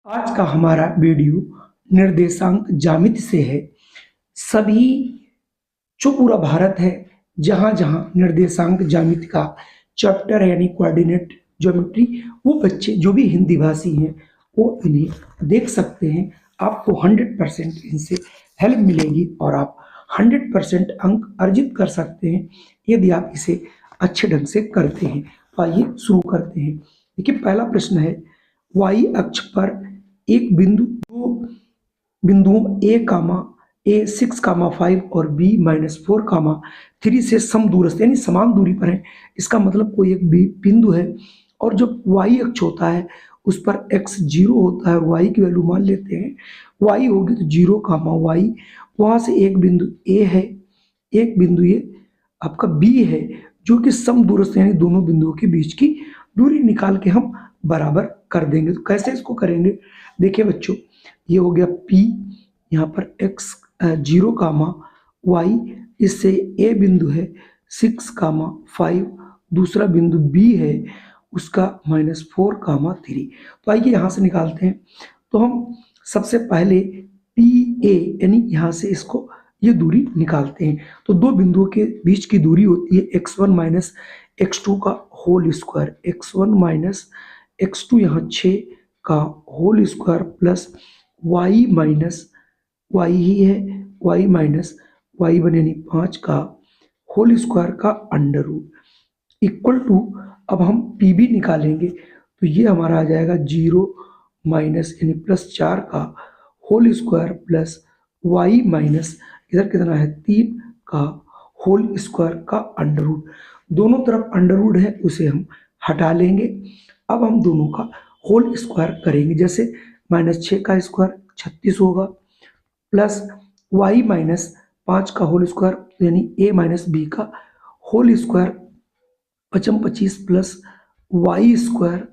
आज का हमारा वीडियो निर्देशांक ज्यामिति से है। सभी जो पूरा भारत है, जहाँ जहाँ निर्देशांक ज्यामिति का चैप्टर है यानी कोऑर्डिनेट ज्योमेट्री, वो बच्चे जो भी हिंदी भाषी हैं वो इन्हें देख सकते हैं। आपको 100% इनसे हेल्प मिलेगी और आप 100% अंक अर्जित कर सकते हैं यदि आप इसे अच्छे ढंग से करते हैं। तो आइए शुरू करते हैं। देखिए, पहला प्रश्न है, वाई अक्ष पर एक बिंदु दो बिंदुओं ए 6,5 और बी -4,3 से समदूरस्थ यानी समान दूरी पर है। इसका मतलब कोई एक बिंदु है और जो वाई अक्ष होता है उस पर x 0 होता है और y की वैल्यू मान लेते हैं y होगी तो 0, y। वहां से एक बिंदु a है, एक बिंदु ये आपका b है जो कि समदूरस्थ यानी दोनों बिंदुओं के बीच की दूरी निकाल के हम बराबर कर देंगे। तो कैसे इसको करेंगे, देखिए बच्चों, ये हो गया p, यहाँ पर x 0, y, इससे a बिंदु है 6,5, दूसरा बिंदु b है उसका -4,3। तो आइए यहाँ से निकालते हैं। तो हम सबसे पहले पी ए यानी यहाँ से इसको ये दूरी निकालते हैं। तो दो बिंदुओं के बीच की दूरी होती है x1 माइनस x2 का whole square, x1 minus x2 यहाँ 6 का whole square plus y minus y ही है, y माइनस y1 यानी 5 का होल स्क्वायर का अंडर रूट इक्वल टू, अब हम पी बी निकालेंगे तो ये हमारा आ जाएगा 0 माइनस यानी +4 का whole square plus y minus इधर कितना है 3 का होल स्क्वायर का अंडर रूट। दोनों तरफ अंडर रूट है उसे हम हटा लेंगे। अब हम दोनों का होल स्क्वायर करेंगे, जैसे -6 का स्क्वायर 36 होगा प्लस y माइनस 5 का होल स्क्वायर यानी a माइनस बी का whole square 25 plus Y square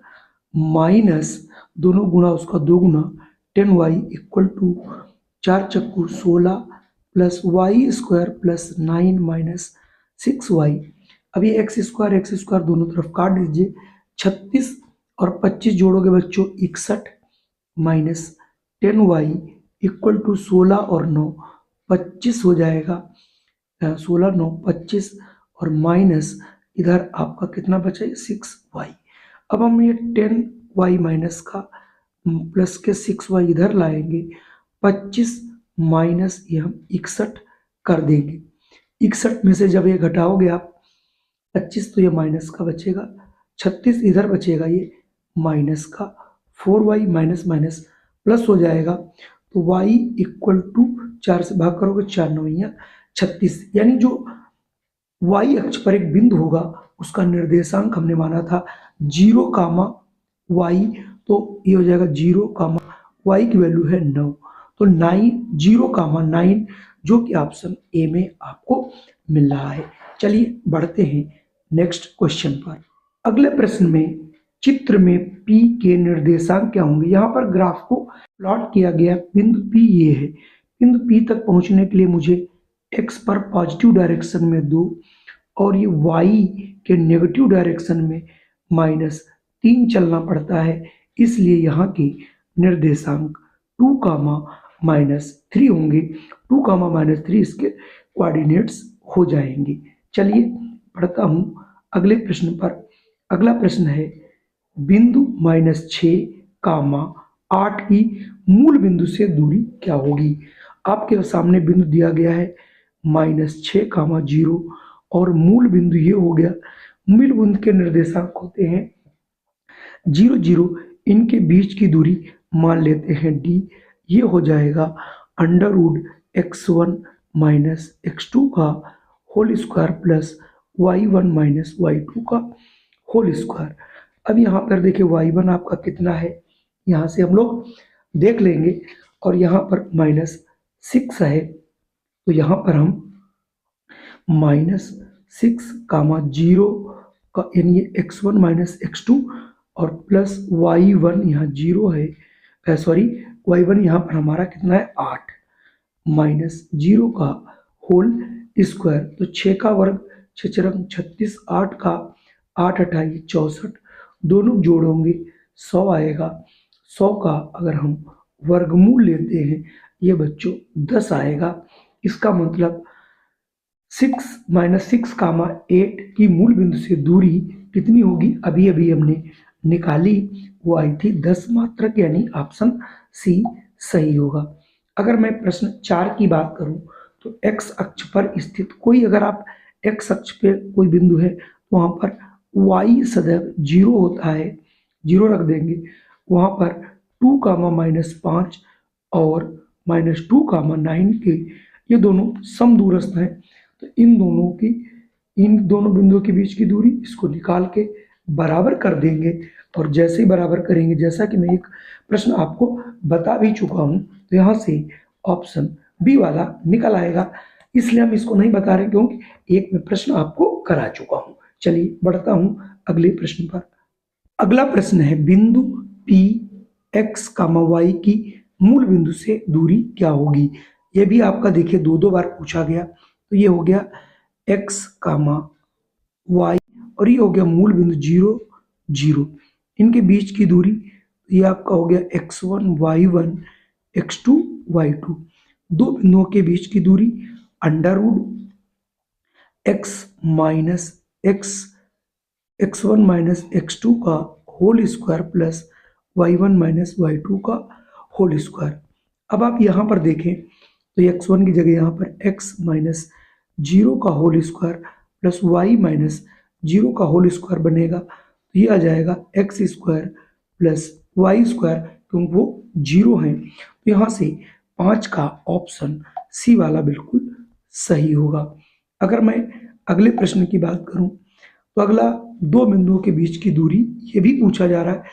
minus दोनों गुणा उसका 2 गुना 10y इक्वल टू 4 चक्कू 16 plus Y square plus 9 minus 6y। अब ये एक्स स्क्वायर दोनों तरफ काट दीजिए। 36 और 25 जोड़ोगे बच्चों 61 माइनस 10y इक्वल टू 16 और 9 25 हो जाएगा। 16 9 25 और माइनस इधर आपका कितना बचा, 6y। अब हम ये 10y माइनस का प्लस के 6y इधर लाएंगे, 25 माइनस ये हम 61 कर देंगे। 61 में से जब ये घटाओगे आप 25 तो ये माइनस का बचेगा, 36 इधर बचेगा ये माइनस का, 4y माइनस माइनस प्लस हो जाएगा तो y इक्वल टू 4 से भाग करोगे 4 9 36, यानी जो y अक्ष पर एक बिंदु होगा उसका निर्देशांक हमने माना था 0, y, तो ये हो जाएगा 0, y की वैल्यू है 9, तो 9 0, 9 जो कि ऑप्शन ए में आपको मिल रहा है। चलिए बढ़ते हैं नेक्स्ट क्वेश्चन पर। अगले प्रश्न में चित्र में P के निर्देशांक क्या होंगे। यहाँ पर ग्राफ को प्लॉट किया गया, बिंदु P ये है। बिंदु P तक पहुंचने के लिए मुझे x पर पॉजिटिव डायरेक्शन में 2 और ये y के नेगेटिव डायरेक्शन में -3 चलना पड़ता है, इसलिए यहाँ के निर्देशांक 2, -3 होंगे। 2, -3 इसके कोऑर्डिनेट्स हो जाएंगे। चलिए पढ़ता हूँ अगले प्रश्न पर। अगला प्रश्न है, बिंदु -6, 8 की मूल बिंदु से दूरी क्या होगी। आपके सामने बिंदु दिया गया है -6, 0 और मूल बिंदु ये हो गया। मूल बिंदु के निर्देशांक होते हैं 0 0, इनके बीच की दूरी मान लेते हैं d, ये हो जाएगा under root x1 minus x2 का whole square plus y1 minus y2 का होल स्क्वायर। अब यहाँ पर देखिए y1 आपका कितना है, यहाँ से हम लोग देख लेंगे और यहाँ पर -6 है तो यहाँ पर हम -6, 0 का यानी x1 माइनस x2 और प्लस y1 यहाँ 0 है, सॉरी y1 यहाँ पर हमारा कितना है 8 -0 का होल स्क्वायर, तो 6 का वर्ग 6 चरंग 36, 8 का 8 28 64, दोनों जोड़ोगे 100 आएगा। 100 का अगर हम वर्गमूल लेते हैं ये बच्चों 10 आएगा। इसका मतलब 6 - 6 कामा 8 की मूल बिंदु से दूरी कितनी होगी, अभी अभी हमने निकाली, वो आई थी 10 मात्रक, यानी ऑप्शन सी सही होगा। अगर मैं प्रश्न 4 की बात करूं तो x अक्ष पर स्थित कोई, अगर आप x अक्ष पे कोई बिंदु है तो वहां पर y सदैव 0 होता है, 0 रख देंगे। वहां पर 2 कामा -5 और -2 कामा 9 के ये दोनों समदूरस्थ हैं, तो इन दोनों बिंदुओं के बीच की दूरी इसको निकाल के बराबर कर देंगे। और जैसे ही बराबर करेंगे, जैसा कि मैं एक प्रश्न आपको बता भी चुका हूं, तो यहाँ से ऑप्शन बी वाला निकल आएगा। इसलिए हम इसको नहीं बता रहे क्योंकि एक में प्रश्न आपको करा चुका हूं। चलिए बढ़ता हूं अगले प्रश्न पर। अगला प्रश्न है बिंदु P x, y की मूल बिंदु से दूरी क्या होगी। ये भी आपका देखिए 2 बार पूछा गया। तो ये हो गया x, y और ये हो गया मूल बिंदु 0 0, इनके बीच की दूरी ये आपका हो गया x1 y1 x2 y2। दो बिंदुओं के बीच की दूरी √x minus x1 minus x2 का whole square plus y1 minus y2 का होल स्क्वायर। अब आप यहाँ पर देखें तो x1 की जगह यहाँ पर x माइनस 0 का whole square plus y minus 0 का होल स्क्वायर बनेगा। तो ये आ जाएगा x square plus y square, क्योंकि वो 0 हैं। तो यहाँ से 5 का ऑप्शन सी वाला बिल्कुल सही होगा। अगर मैं अगले प्रश्न की बात करूं तो अगला दो बिंदुओं के बीच की दूरी ये भी पूछा जा रहा है।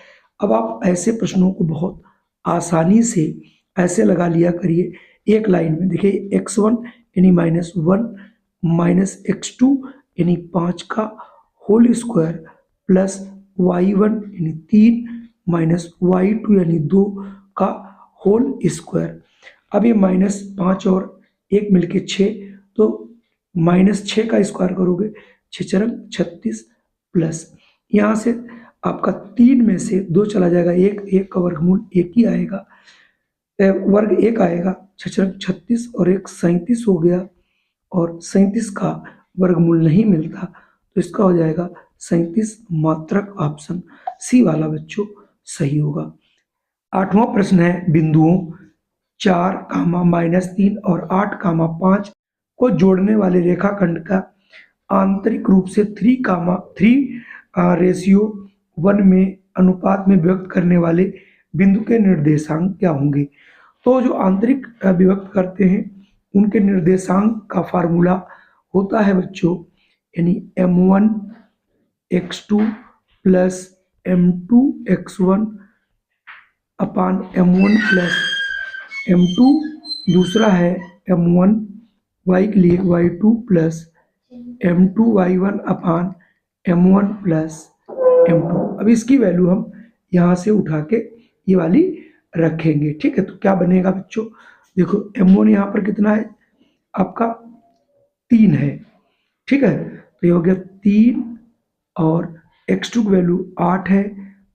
अब आप ऐसे प्रश्नों को बहुत आसानी से ऐसे लगा लिया करिए एक लाइन में। देखिए x1 यानी -1 माइनस x2 यानी 5 का होल स्क्वायर प्लस y1 यानी 3 माइनस y2 यानी 2 का होल स्क्वायर। अब ये -5 और 1 मिलके 6, तो -6 का स्क्वायर करोगे 6 चरंग 36 प्लस यहाँ से आपका 3 में से 2 चला जाएगा, 1 का वर्गमूल 1 ही आएगा, वर्ग 1 आएगा, 6 चरंग 36 और 1 37 हो गया, और 37 का वर्गमूल नहीं मिलता तो इसका हो जाएगा 37 मात्रक। ऑप्शन सी वाला बच्चों सही होगा। 8वां प्रश्न है बिंदुओं 4, -3 और 8, 5 को जोड़ने वाले रेखाखंड का आंतरिक रूप से 3:3 में अनुपात में व्यक्त करने वाले बिंदु के निर्देशांक क्या होंगे। तो जो आंतरिक विभक्त करते हैं उनके निर्देशांक का फार्मूला होता है बच्चों, यानी m1 x2 plus m2 x1 अपान m1 प्लस m2, दूसरा है m1 y के लिए y2 प्लस m2 y1 अपान m1 प्लस m2। अब इसकी वैल्यू हम यहाँ से उठा के ये वाली रखेंगे, ठीक है। तो क्या बनेगा बच्चों, देखो m1 यहाँ पर कितना है आपका 3 है, ठीक है। तो ये हो गया 3 और x2 की वैल्यू 8 है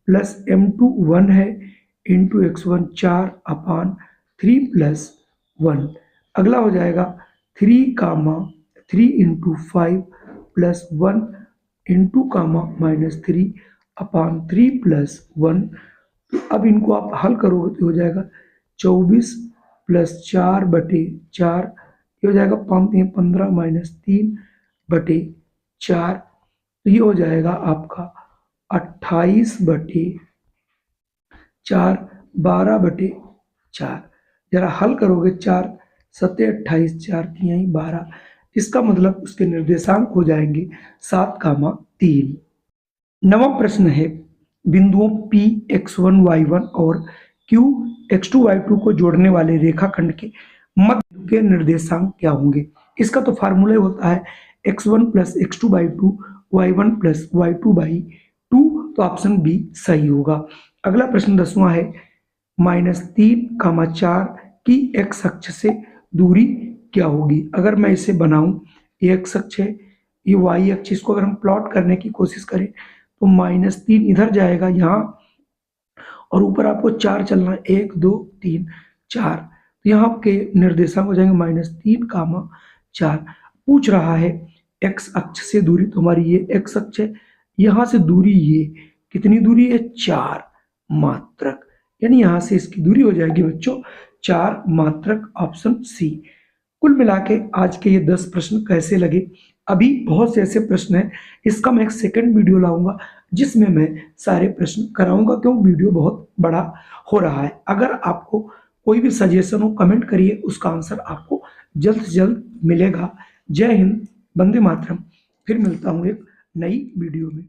प्लस m2 1 है इंटू x1 4 अपान 3 प्लस 1। अगला हो जाएगा 3 इंटू 5 प्लस 1 इंटू -3 अपान 3 प्लस 1। तो अब इनको आप हल करोगे तो हो जाएगा 24 प्लस 4/4, ये हो जाएगा 15 माइनस 3/4, तो ये हो जाएगा आपका 28/4, 12/4। जरा हल करोगे 4 7 28, 4 3 12, इसका मतलब उसके निर्देशांक हो जाएंगे 7, 3। 9वां प्रश्न है बिंदुओं P x1 y1 और Q x2 y2 को जोड़ने वाले रेखाखंड के मध्य के निर्देशांक क्या होंगे। इसका तो फार्मूला होता है x1 plus x2/2 y1 plus y2/2, तो ऑप्शन बी सही होगा। अगला प्रश्न 10वां है -3, 4 की x अक्ष से दूरी क्या होगी। अगर मैं इसे बनाऊं, ये x अक्ष है, ये y अक्ष, इसको अगर हम प्लॉट करने की कोशिश करें तो -3 इधर जाएगा यहाँ और ऊपर आपको 4 चलना है, 1 2 3 4। तो यहाँ आपके निर्देशांक हो जाएंगे -3, 4। पूछ रहा है x अक्ष से दूरी, तो हमारी ये x अक्ष है, यहाँ से दूरी ये कितनी दूरी है, 4 मात्रक, यानी यहाँ से इसकी दूरी हो जाएगी बच्चों 4 मात्रक, ऑप्शन सी। कुल मिला के आज के ये 10 प्रश्न कैसे लगे? अभी बहुत से ऐसे प्रश्न हैं, इसका मैं एक सेकंड वीडियो लाऊंगा जिसमें मैं सारे प्रश्न कराऊंगा, क्यों वीडियो बहुत बड़ा हो रहा है। अगर आपको कोई भी सजेशन हो कमेंट करिए, उसका आंसर आपको जल्द से जल्द मिलेगा। जय हिंद, वंदे मातरम। फिर मिलता हूँ एक नई वीडियो में।